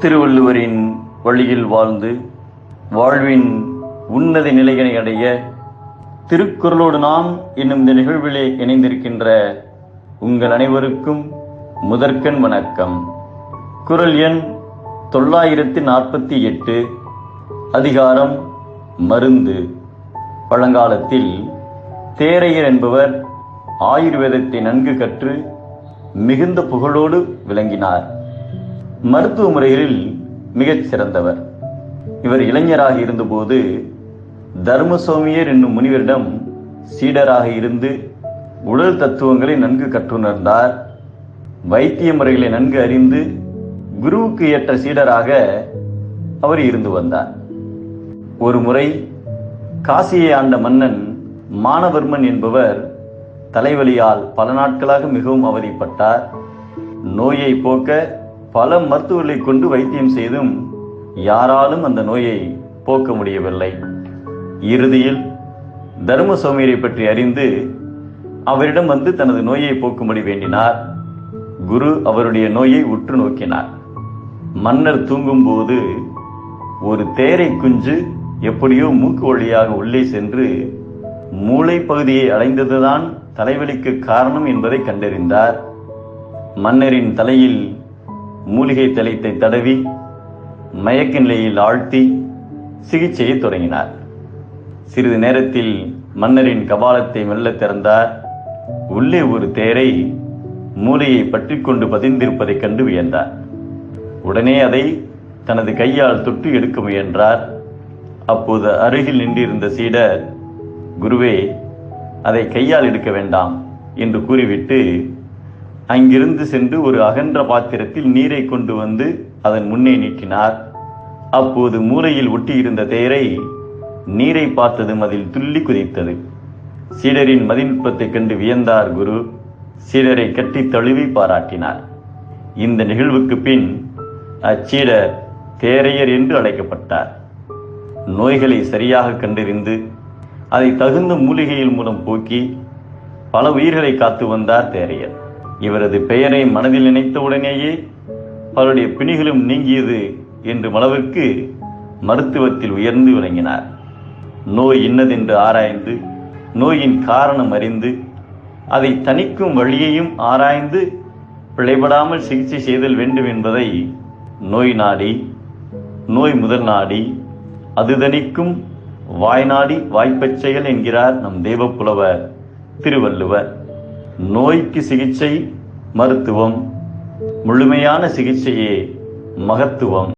திருவள்ளுவரின் வழியில் வாழ்ந்து வாழ்வின் உன்னத நிலைகளை அடைய திருக்குறளோடு நாம் என்னும் இந்த நிகழ்விலே இணைந்திருக்கின்ற உங்கள் அனைவருக்கும் முதற்கண் வணக்கம். குறள் எண் 948, அதிகாரம் மருந்து. பழங்காலத்தில் தேரையர் என்பவர் ஆயுர்வேதத்தை நன்கு கற்று மிகுந்த புகழோடு விளங்கினார். மருத்துவ முறைகளில் மிகச் சிறந்தவர். இவர் இளைஞராக இருந்தபோது தர்மசோமியர் என்னும் முனிவரிடம் சீடராக இருந்து உடல் தத்துவங்களை நன்கு கற்றுணர்ந்தார். வைத்திய முறைகளை நன்கு அறிந்து குருவுக்கு ஏற்ற சீடராக அவர் இருந்து வந்தார். ஒரு முறை காசியை ஆண்ட மன்னன் மானவர்மன் என்பவர் தலைவலியால் பல நாட்களாக மிகவும் அவதிப்பட்டார். நோயை போக்க பல மருத்துவர்களை கொண்டு வைத்தியம் செய்தும் யாராலும் அந்த நோயை போக்க முடியவில்லை. இறுதியில் தர்மசோமியரை பற்றி அறிந்து அவரிடம் வந்து தனது நோயை போக்கும்படி வேண்டினார். குரு அவருடைய நோயை உற்று நோக்கினார். மன்னர் தூங்கும் போது ஒரு தேரை குஞ்சு எப்படியோ மூக்கு வழியாக உள்ளே சென்று மூளை பகுதியை அடைந்ததுதான் தலைவலிக்கு காரணம் என்பதை கண்டறிந்தார். மன்னரின் தலையில் மூலிகை தலைத்தை தடவி மயக்க நிலையில் ஆழ்த்தி சிகிச்சையை தொடங்கினார். சிறிது நேரத்தில் மன்னரின் கபாலத்தை மெல்ல திறந்தார். உள்ளே ஒரு தேரை மூளையை பற்றி கொண்டு பதிந்திருப்பதைக் கண்டு வியந்தார். உடனே அதை தனது கையால் தொட்டு எடுக்க முயன்றார். அப்போது அருகில் நின்றிருந்த சீடர், குருவே, அதை கையால் எடுக்க வேண்டாம் என்று கூறிவிட்டு அங்கிருந்து சென்று ஒரு அகன்ற பாத்திரத்தில் நீரை கொண்டு வந்து அதன் முன்னே நீட்டினார். அப்போது மூலையில் ஒட்டியிருந்த தேரை நீரை பார்த்ததும் அதில் துள்ளி குதித்தது. சீடரின் மதிநுட்பத்தைக் கண்டு வியந்தார் குரு. சீடரை கட்டி தழுவி பாராட்டினார். இந்த நிகழ்வுக்கு பின் அச்சீடர் தேரையர் என்று அழைக்கப்பட்டார். நோய்களை சரியாக கண்டறிந்து அதை தகுந்த மூலிகையின் மூலம் போக்கி பல உயிர்களை காத்து வந்தார் தேரையர். இவரது பெயரை மனதில் நினைத்தவுடனேயே பலருடைய பிணிகளும் நீங்கியது என்று அளவிற்கு மருத்துவத்தில் உயர்ந்து விளங்கினார். நோய் இன்னதென்று ஆராய்ந்து நோயின் காரணம் அறிந்து அதை தணிக்கும் வழியையும் ஆராய்ந்து பிழைபடாமல் சிகிச்சை செய்தல் வேண்டும் என்பதை நோய் நாடி, நோய் முதல் நாடி, அது தணிக்கும் வாய்நாடி வாய்ப்பச் செயல் என்கிறார் நம் தேவப்புலவர் திருவள்ளுவர். நோய்க்கு சிகிச்சை மருத்துவம், முழுமையான சிகிச்சையே மகத்துவம்.